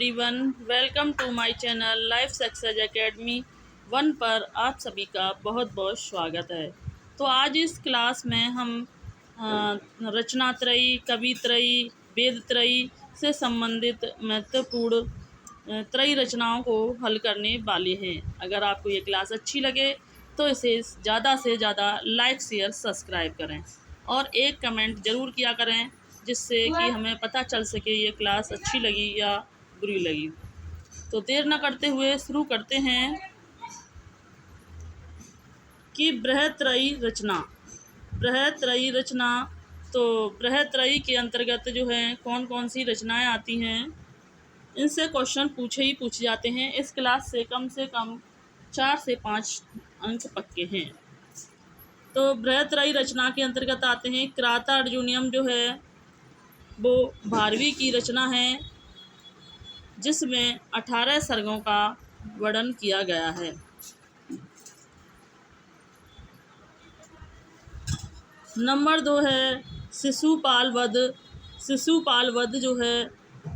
Everyone, welcome to my channel life success academy 1 पर आप सभी का बहुत बहुत स्वागत है। तो आज इस क्लास में हम रचनात्रयी, कवित्रयी, वेदत्रयी से संबंधित महत्वपूर्ण त्रयी रचनाओं को हल करने वाले हैं। अगर आपको ये क्लास अच्छी लगे तो इसे ज़्यादा से ज़्यादा लाइक, शेयर, सब्सक्राइब करें और एक कमेंट ज़रूर किया करें, जिससे कि हमें पता चल सके ये क्लास अच्छी लगी या बुरी लगी। तो देर न करते हुए शुरू करते हैं कि बृहत्त्रयी रचना। बृहत्त्रयी रचना, तो बृहत्त्रयी के अंतर्गत जो है कौन कौन सी रचनाएं आती हैं, इनसे क्वेश्चन पूछे जाते हैं। इस क्लास से कम 4 से 5 अंक पक्के हैं। तो बृहत्त्रयी रचना के अंतर्गत आते हैं क्राता अर्जुनियम, जो है वो 12वीं की रचना है, जिसमें 18 सर्गों का वर्णन किया गया है। नंबर 2 है शिशुपाल वध। शिशुपाल वध जो है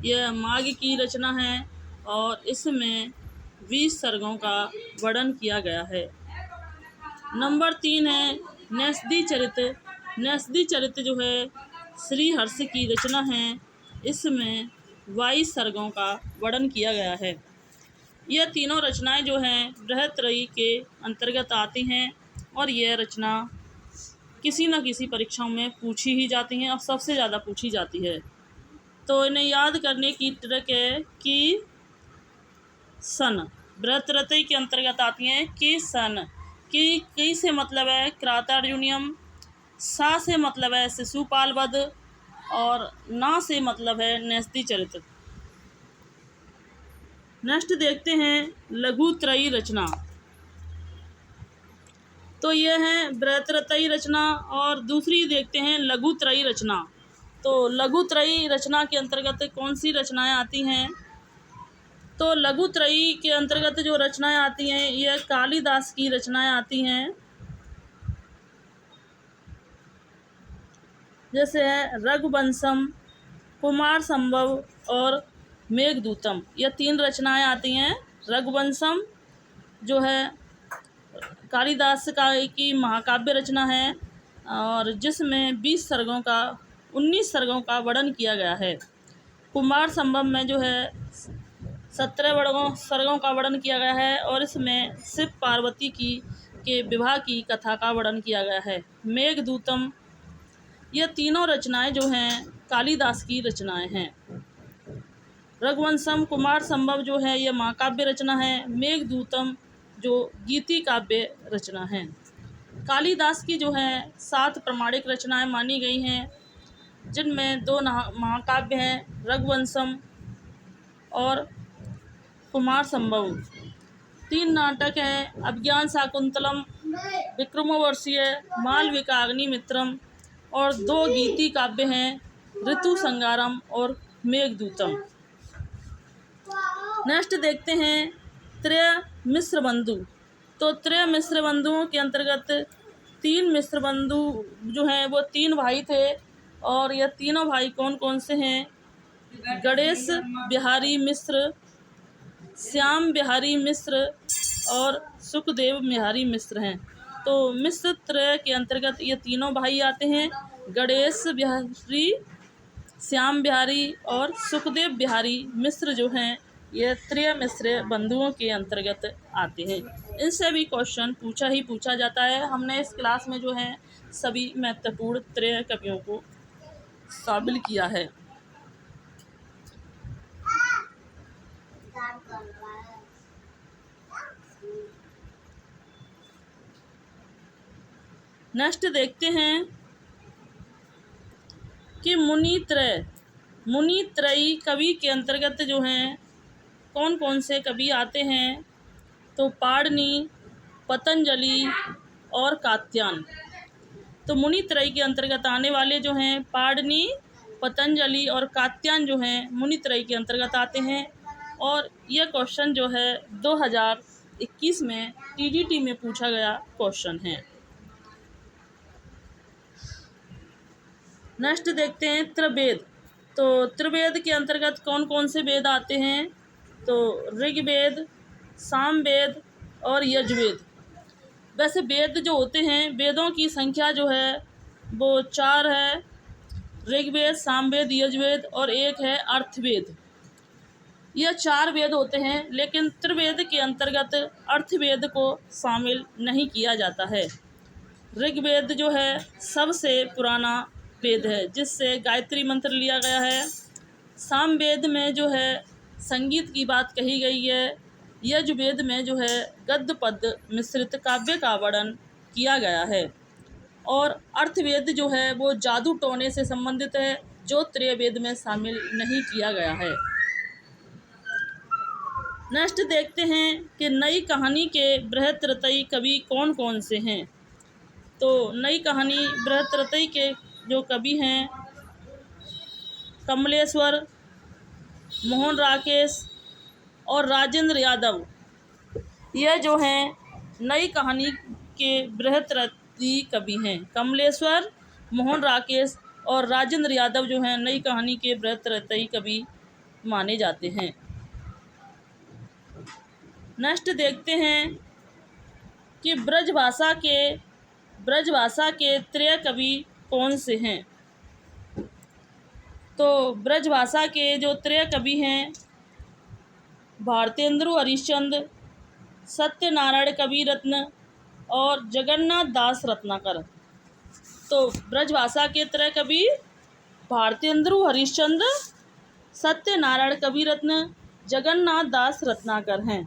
यह माघ की रचना है और इसमें 20 सर्गों का वर्णन किया गया है। नंबर 3 है न्यसती चरित। न्यसती चरित जो है श्री हर्ष की रचना है, इसमें 22 सर्गों का वर्णन किया गया है। यह तीनों रचनाएं जो हैं बृहत्त्रयी के अंतर्गत आती हैं और यह रचना किसी न किसी परीक्षाओं में पूछी ही जाती हैं और सबसे ज़्यादा पूछी जाती है। तो इन्हें याद करने की ट्रिक है कि सन। बृहत्त्रयी के अंतर्गत आती हैं कि सन। की से मतलब है क्राता अर्जुनियम, सा से मतलब है शिशुपाल वध और ना से मतलब है न्यसती चरित। नेक्स्ट देखते हैं लघुत्रयी रचना। तो यह है बृहत्त्रयी रचना और दूसरी देखते हैं लघुत्रयी रचना। तो लघुत्रयी रचना के अंतर्गत कौन सी रचनाएं आती हैं? तो लघुत्रयी के अंतर्गत जो रचनाएं आती हैं यह कालिदास की रचनाएं आती हैं, जैसे है रघुवंशम, कुमार संभव और मेघदूतम। यह 3 रचनाएं आती हैं। रघुवंशम जो है कालिदास की महाकाव्य रचना है और जिसमें 19 सर्गों का वर्णन किया गया है। कुमार संभव में जो है 17 सर्गों का वर्णन किया गया है और इसमें शिव पार्वती के विवाह की कथा का वर्णन किया गया है। मेघदूतम, यह तीनों रचनाएं जो हैं कालिदास की रचनाएं हैं। रघुवंशम, कुमार संभव जो है यह महाकाव्य रचना है। मेघदूतम जो गीति काव्य रचना है। कालिदास की जो है 7 प्रमाणिक रचनाएं मानी गई हैं, जिनमें 2 महाकाव्य हैं, रघुवंशम और कुमार संभव। 3 नाटक हैं, अभिज्ञान शाकुंतलम, विक्रमोर्वशीय, मालविका अग्निमित्रम और 2 गीति काव्य हैं, ऋतु संगारम और मेघदूतम। नेक्स्ट देखते हैं त्रय मिश्र बंधु। तो त्रय मिश्र बंधुओं के अंतर्गत 3 मिश्र बंधु जो हैं वो 3 भाई थे और यह तीनों भाई कौन कौन से हैं? गणेश बिहारी मिश्र, श्याम बिहारी मिश्र और सुखदेव बिहारी मिश्र हैं। तो मिश्र त्रय के अंतर्गत ये तीनों भाई आते हैं, गणेश बिहारी, श्याम बिहारी और सुखदेव बिहारी मिश्र जो हैं ये त्रय मिश्र बंधुओं के अंतर्गत आते हैं। इनसे भी क्वेश्चन पूछा जाता है। हमने इस क्लास में जो है सभी महत्वपूर्ण त्रय कवियों को शामिल किया है। नेक्स्ट देखते हैं कि मुनित्रयी कवि के अंतर्गत जो हैं कौन कौन से कवि आते हैं? तो पाणिनि, पतंजलि और कात्यायन। तो मुनित्रयी के अंतर्गत आने वाले जो हैं पाणिनि, पतंजलि और कात्यायन जो हैं मुनित्रयी के अंतर्गत आते हैं और यह क्वेश्चन जो है 2021 में TGT में पूछा गया क्वेश्चन है। नेक्स्ट देखते हैं त्रिवेद। तो त्रिवेद के अंतर्गत कौन कौन से वेद आते हैं? तो ऋग्वेद, सामवेद और यजुर्वेद। वैसे वेद जो होते हैं, वेदों की संख्या जो है वो 4 है। ऋग्वेद, सामवेद, यजुर्वेद और एक है अर्थवेद। यह 4 वेद होते हैं, लेकिन त्रिवेद के अंतर्गत अर्थवेद को शामिल नहीं किया जाता है। ऋग्वेद जो है सबसे पुराना वेद है, जिससे गायत्री मंत्र लिया गया है। सामवेद में जो है संगीत की बात कही गई है। यजुर्वेद में जो है गद्य पद्य मिश्रित काव्य का वर्णन किया गया है। और अर्थवेद जो है वो जादू टोने से संबंधित है, जो त्रयवेद में शामिल नहीं किया गया है। नेक्स्ट देखते हैं कि नई कहानी के बृहत्रतई कवि कौन कौन से हैं। तो नई कहानी बृहत्रतई के जो कवि हैं, कमलेश्वर, मोहन राकेश और राजेंद्र यादव, यह जो हैं नई कहानी के बृहत्रतई कवि हैं। कमलेश्वर, मोहन राकेश और राजेंद्र यादव जो हैं नई कहानी के बृहत्रतई कवि माने जाते हैं। नेक्स्ट देखते हैं कि ब्रजभाषा के त्रय कवि कौन से हैं। तो ब्रजभाषा के जो त्रय कवि हैं, भारतेंदु हरिश्चंद्र, सत्यनारायण कविरत्न और जगन्नाथ दास रत्नाकर। तो ब्रजभाषा के त्रय कवि भारतेंदु हरिश्चंद्र, सत्यनारायण कविरत्न, जगन्नाथ दास रत्नाकर हैं।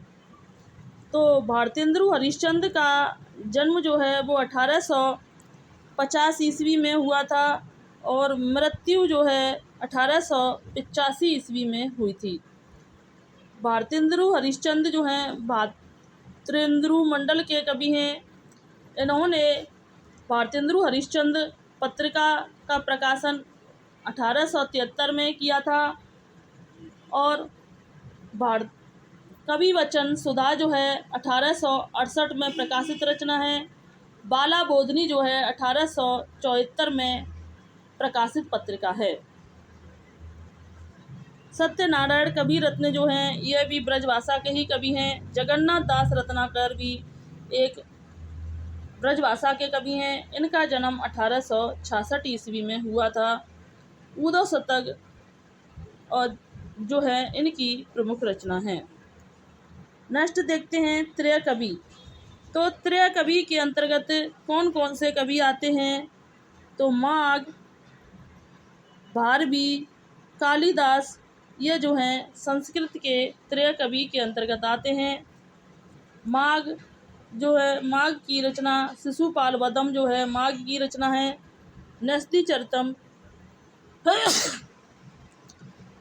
तो भारतेंदु हरिश्चंद्र का जन्म जो है वो 1850 ईस्वी में हुआ था और मृत्यु जो है 1885 ईस्वी में हुई थी। भारतेंदु हरिश्चंद्र जो हैं भाद्रेंद्र मंडल के कवि हैं। इन्होंने भारतेंदु हरिश्चंद्र पत्रिका का प्रकाशन 1873 में किया था और कवि वचन सुधा जो है 1868 में प्रकाशित रचना है। बाला बोधनी जो है 1874 में प्रकाशित पत्रिका है। सत्यनारायण कविरत्न जो हैं यह भी ब्रजभाषा के ही कवि हैं। जगन्नाथ दास रत्नाकर भी एक ब्रजभाषा के कवि हैं। इनका जन्म 1866 ईस्वी में हुआ था। उदो शतक और जो है इनकी प्रमुख रचना है। नेक्स्ट देखते हैं त्रय कवि। तो त्रय कवि के अंतर्गत कौन कौन से कवि आते हैं। तो माघ, भारवी, कालिदास, ये जो हैं संस्कृत के त्रय कवि के अंतर्गत आते हैं। माघ जो है, माघ की रचना शिशुपाल वदम जो है माघ की रचना है। न्यस्ती चरितम,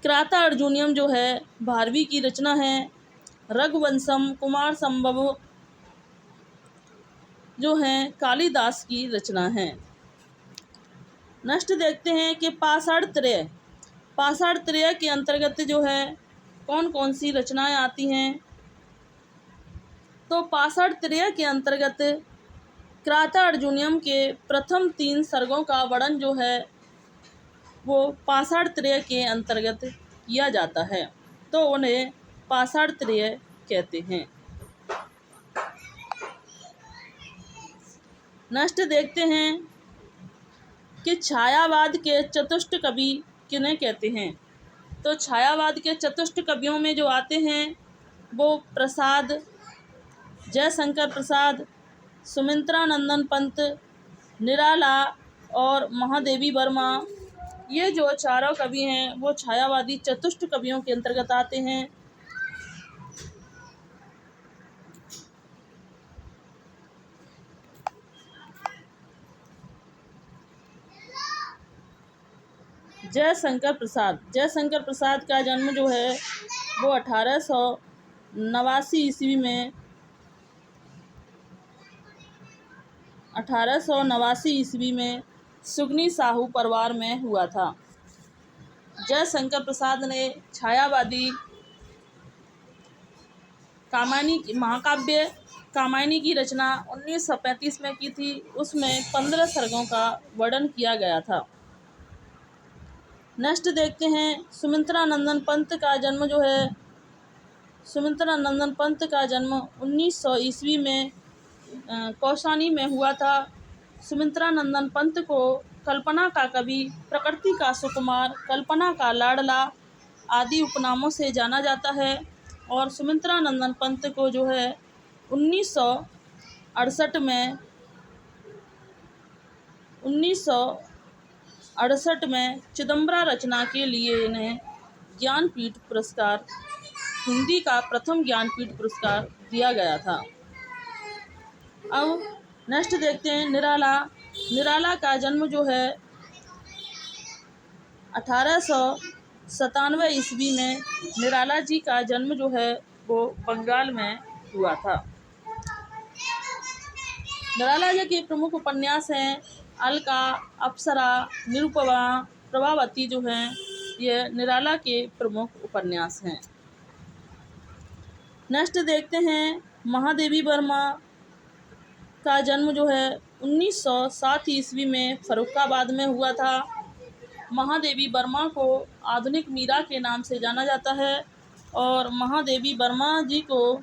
क्राता अर्जुनियम जो है भारवी की रचना है। रघुवंशम, कुमार संभव जो हैं कालिदास की रचना है। नेक्स्ट देखते हैं कि पाषाण त्रय के अंतर्गत जो है कौन कौन सी रचनाएं आती हैं। तो पाषाण त्रय के अंतर्गत क्राता अर्जुनियम के प्रथम 3 सर्गों का वर्णन जो है वो पाषाण त्रय के अंतर्गत किया जाता है, तो उन्हें पाषाण त्रय कहते हैं। नेक्स्ट देखते हैं कि छायावाद के चतुष्ट कवि किन्हें कहते हैं। तो छायावाद के चतुष्ट कवियों में जो आते हैं वो प्रसाद, जयशंकर प्रसाद, सुमित्रा नंदन पंत, निराला और महादेवी वर्मा, ये जो चारों कवि हैं वो छायावादी चतुष्ट कवियों के अंतर्गत आते हैं। जयशंकर प्रसाद का जन्म जो है वो 1889 ईस्वी में 1889 ईस्वी में सुगनी साहू परिवार में हुआ था। जयशंकर प्रसाद ने छायावादी महाकाव्य कामायनी की रचना 1935 में की थी। उसमें 15 सर्गों का वर्णन किया गया था। नेक्स्ट देखते हैं सुमित्रा नंदन पंत का जन्म जो है, सुमित्रा नंदन पंत का जन्म 1900 ईस्वी में कौसानी में हुआ था। सुमित्रा नंदन पंत को कल्पना का कवि, प्रकृति का सुकुमार, कल्पना का लाडला आदि उपनामों से जाना जाता है। और सुमित्रा नंदन पंत को जो है 1968 में चिदम्बरा रचना के लिए इन्हें ज्ञानपीठ पुरस्कार, हिंदी का प्रथम ज्ञानपीठ पुरस्कार दिया गया था। अब नेक्स्ट देखते हैं निराला। निराला का जन्म जो है 1897 ईस्वी में निराला जी का जन्म जो है वो बंगाल में हुआ था। निराला जी के प्रमुख उपन्यास हैं अलका, अप्सरा, निरुपमा, प्रभावती जो हैं ये निराला के प्रमुख उपन्यास हैं। नेक्स्ट देखते हैं महादेवी वर्मा का जन्म जो है 1907 ईस्वी में फर्रुखाबाद में हुआ था। महादेवी वर्मा को आधुनिक मीरा के नाम से जाना जाता है और महादेवी वर्मा जी को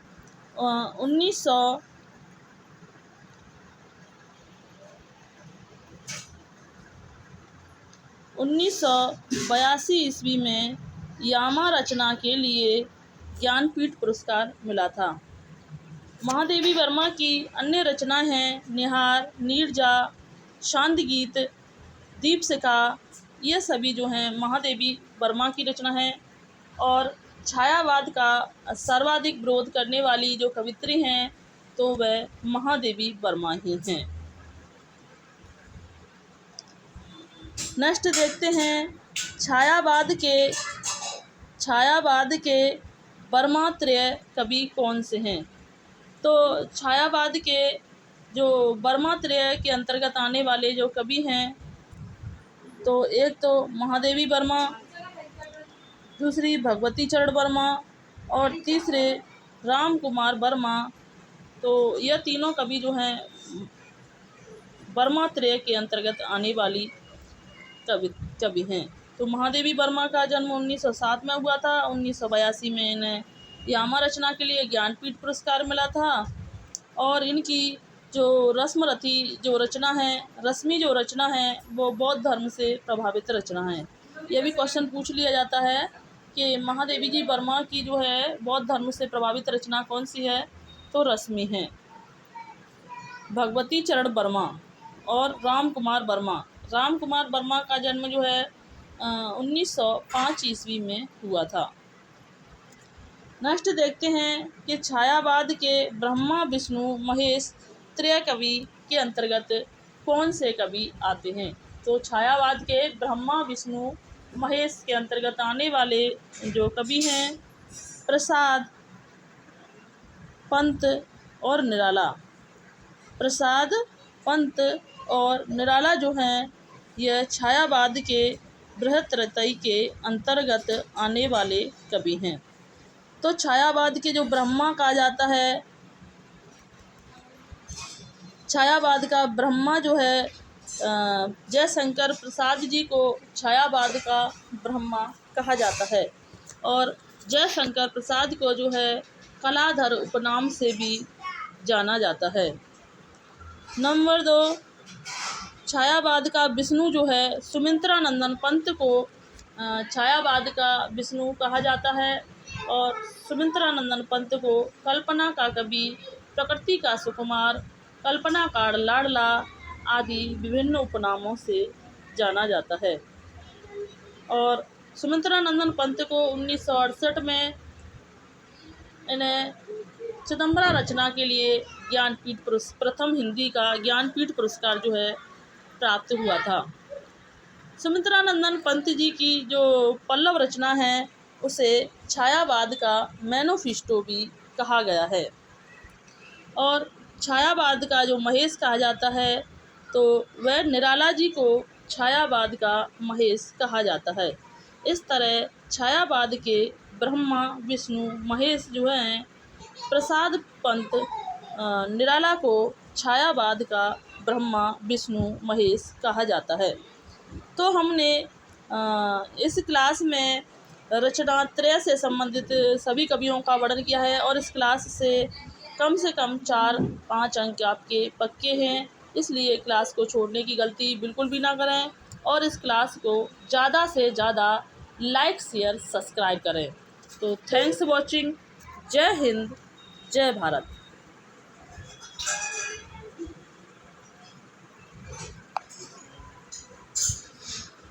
1982 ईस्वी में यामा रचना के लिए ज्ञानपीठ पुरस्कार मिला था। महादेवी वर्मा की अन्य रचनाएं हैं निहार, नीरजा, शांत गीत, दीपशिखा, ये सभी जो हैं महादेवी वर्मा की रचना है। और छायावाद का सर्वाधिक विरोध करने वाली जो कवित्री हैं तो वह महादेवी वर्मा ही हैं। नेक्स्ट देखते हैं छायावाद के वर्मात्रय कवि कौन से हैं। तो छायावाद के जो वर्मात्रय के अंतर्गत आने वाले जो कवि हैं तो एक तो महादेवी वर्मा, दूसरी भगवती चरण वर्मा और तीसरे राम कुमार वर्मा। तो यह तीनों कवि जो हैं वर्मात्रय के अंतर्गत आने वाली कवि हैं। तो महादेवी वर्मा का जन्म 1907 में हुआ था। 1982 में इन्हें यामा रचना के लिए ज्ञानपीठ पुरस्कार मिला था। और इनकी जो रस्मी जो रचना है वो बौद्ध धर्म से प्रभावित रचना है। यह भी क्वेश्चन पूछ लिया जाता है कि महादेवी जी वर्मा की जो है बौद्ध धर्म से प्रभावित रचना कौन सी है, तो रश्मि है। भगवती चरण वर्मा और राम कुमार वर्मा का जन्म जो है 1905 ईस्वी में हुआ था। नेक्स्ट देखते हैं कि छायावाद के ब्रह्मा, विष्णु, महेश त्रय कवि के अंतर्गत कौन से कवि आते हैं। तो छायावाद के ब्रह्मा, विष्णु, महेश के अंतर्गत आने वाले जो कवि हैं प्रसाद, पंत और निराला। प्रसाद, पंत और निराला जो हैं यह छायावाद के बृहत्त्रयी के अंतर्गत आने वाले कवि हैं। तो छायावाद के जो ब्रह्मा कहा जाता है, छायावाद का ब्रह्मा जो है जयशंकर प्रसाद जी को छायावाद का ब्रह्मा कहा जाता है। और जयशंकर प्रसाद को जो है कलाधर उपनाम से भी जाना जाता है। नंबर 2, छायावाद का विष्णु जो है सुमित्रा नंदन पंत को छायावाद का विष्णु कहा जाता है। और सुमित्रा नंदन पंत को कल्पना का कवि, प्रकृति का सुकुमार, कल्पना का लाडला आदि विभिन्न उपनामों से जाना जाता है। और सुमित्रा नंदन पंत को 1968 में इन्हें चिदम्बरा रचना के लिए प्रथम हिंदी का ज्ञानपीठ पुरस्कार जो है प्राप्त हुआ था। सुमित्रा नंदन पंत जी की जो पल्लव रचना है उसे छायावाद का मैनिफेस्टो भी कहा गया है। और छायावाद का जो महेश कहा जाता है तो वह निराला जी को छायावाद का महेश कहा जाता है। इस तरह छायावाद के ब्रह्मा, विष्णु, महेश जो हैं प्रसाद, पंत, निराला को छायावाद का ब्रह्मा, विष्णु, महेश कहा जाता है। तो हमने इस क्लास में रचना त्रय से संबंधित सभी कवियों का वर्णन किया है और इस क्लास से कम 4-5 अंक आपके पक्के हैं, इसलिए क्लास को छोड़ने की गलती बिल्कुल भी ना करें और इस क्लास को ज़्यादा से ज़्यादा लाइक शेयर सब्सक्राइब करें। तो थैंक्स वॉचिंग। जय हिंद, जय भारत।